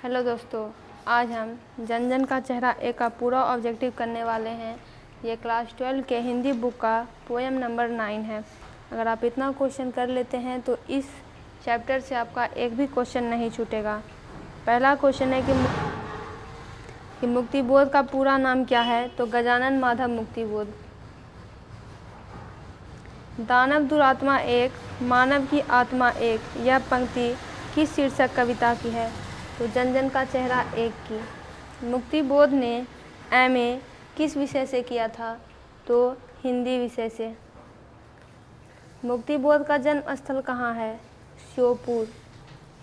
Hello दोस्तों, आज हम जन जन का चेहरा एक का पूरा ऑब्जेक्टिव करने वाले हैं। ये क्लास 12 के हिंदी बुक का पोएम नंबर 9 है। अगर आप इतना क्वेश्चन कर लेते हैं तो इस चैप्टर से आपका एक भी क्वेश्चन नहीं छूटेगा। पहला क्वेश्चन है कि मुक्तिबोध का पूरा नाम क्या है? तो गजानन माधव मुक्तिबोध। दानव दुरात्मा एक, मानव की आत्मा एक, यह पंक्ति किस शीर्षक कविता की है? तो जन जन का चेहरा एक की। मुक्तिबोध ने एमए किस विषय से किया था? तो हिंदी विषय से। मुक्तिबोध का जन्म स्थल कहाँ है? श्योपुर।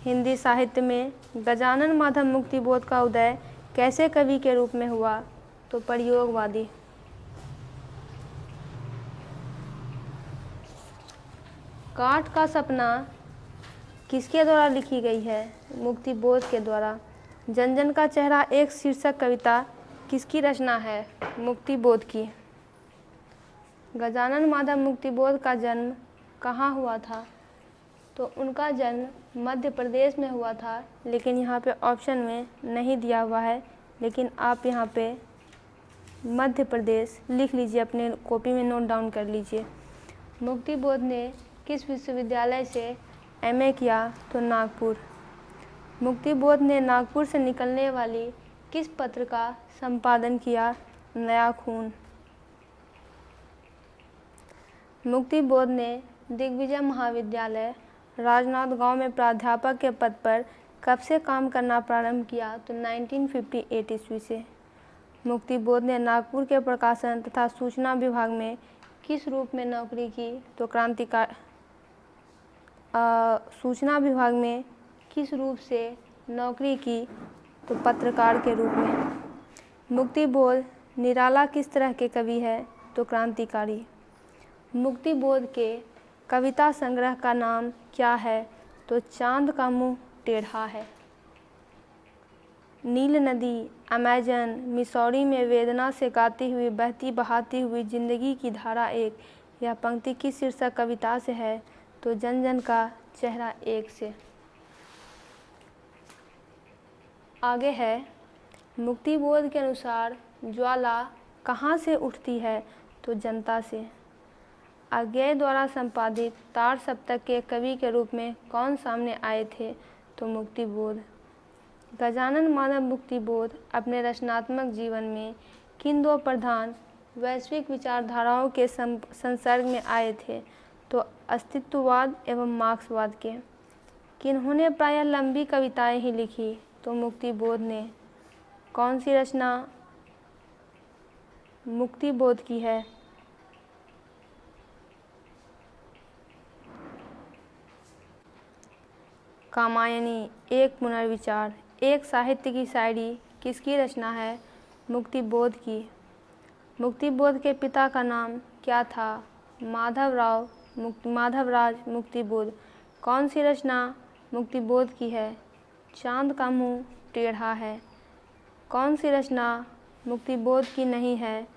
हिंदी साहित्य में गजानन माधव मुक्तिबोध का उदय कैसे कवि के रूप में हुआ? तो प्रयोगवादी। काठ का सपना किसके द्वारा लिखी गई है? मुक्तिबोध के द्वारा। जन जन का चेहरा एक शीर्षक कविता किसकी रचना है? मुक्तिबोध की। गजानन माधव मुक्तिबोध का जन्म कहाँ हुआ था? तो उनका जन्म मध्य प्रदेश में हुआ था, लेकिन यहाँ पे ऑप्शन में नहीं दिया हुआ है, लेकिन आप यहाँ पे मध्य प्रदेश लिख लीजिए, अपने कॉपी में नोट डाउन कर लीजिए। मुक्तिबोध ने किस विश्वविद्यालय से एमए किया? तो नागपुर। मुक्तिबोध ने नागपुर से निकलने वाली किस पत्र का संपादन किया? नया खून। मुक्तिबोध ने दिग्विजय महाविद्यालय राजनांदगांव में प्राध्यापक के पद पर कब से काम करना प्रारंभ किया? तो 1958 ईस्वी से। मुक्तिबोध ने नागपुर के प्रकाशन तथा सूचना विभाग में किस रूप में नौकरी की? तो सूचना विभाग में किस रूप से नौकरी की? तो पत्रकार के रूप में। मुक्तिबोध निराला किस तरह के कवि है? तो क्रांतिकारी। मुक्तिबोध के कविता संग्रह का नाम क्या है? तो चांद का मुंह टेढ़ा है। नील नदी, अमेजन, मिसौरी में वेदना से गाती हुई बहती बहाती हुई जिंदगी की धारा एक, यह पंक्ति किस शीर्षक कविता से है? तो जन जन का चेहरा एक से। आगे है, मुक्तिबोध के अनुसार ज्वाला कहाँ से उठती है? तो जनता से। अज्ञेय द्वारा संपादित तार सप्तक के कवि के रूप में कौन सामने आए थे? तो मुक्तिबोध। गजानन माधव मुक्तिबोध अपने रचनात्मक जीवन में किन दो प्रधान वैश्विक विचारधाराओं के संसर्ग में आए थे? तो अस्तित्ववाद एवं मार्क्सवाद के। किन्होंने प्रायः लंबी कविताएं ही लिखी? तो मुक्तिबोध ने। कौन सी रचना मुक्तिबोध की है? कामायनी। एक पुनर्विचार। एक साहित्य की शायरी किसकी रचना है? मुक्तिबोध की। मुक्तिबोध के पिता का नाम क्या था? माधवराज मुक्तिबोध। कौन सी रचना मुक्तिबोध की है? चांद का मुंह टेढ़ा है। कौन सी रचना मुक्तिबोध की नहीं है?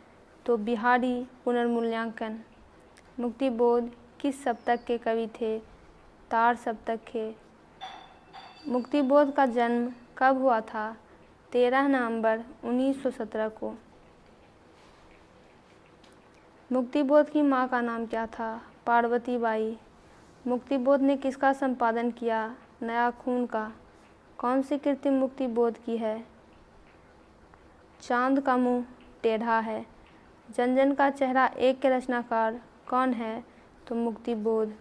तो बिहारी पुनर्मूल्यांकन। मुक्तिबोध किस सप्तक के कवि थे? तार सप्तक के। मुक्तिबोध का जन्म कब हुआ था? 13 नवंबर 1917 को। मुक्तिबोध की मां का नाम क्या था? पार्वती बाई। मुक्तिबोध ने किसका संपादन किया? नया खून का। कौन सी कृति मुक्तिबोध की है? चांद का मुंह टेढ़ा है। जन जन का चेहरा एक के रचनाकार कौन है? तो मुक्तिबोध।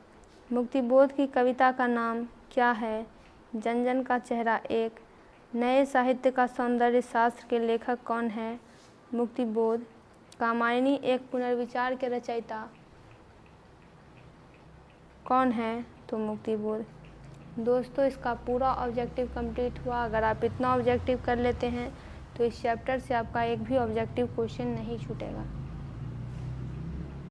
मुक्तिबोध की कविता का नाम क्या है? जन जन का चेहरा एक। नए साहित्य का सौंदर्य शास्त्र के लेखक कौन है? मुक्तिबोध। कामायनी एक पुनर्विचार के रचयिता कौन है? तो मुक्तिबोध। दोस्तों, इसका पूरा ऑब्जेक्टिव कंप्लीट हुआ। अगर आप इतना ऑब्जेक्टिव कर लेते हैं तो इस चैप्टर से आपका एक भी ऑब्जेक्टिव क्वेश्चन नहीं छूटेगा।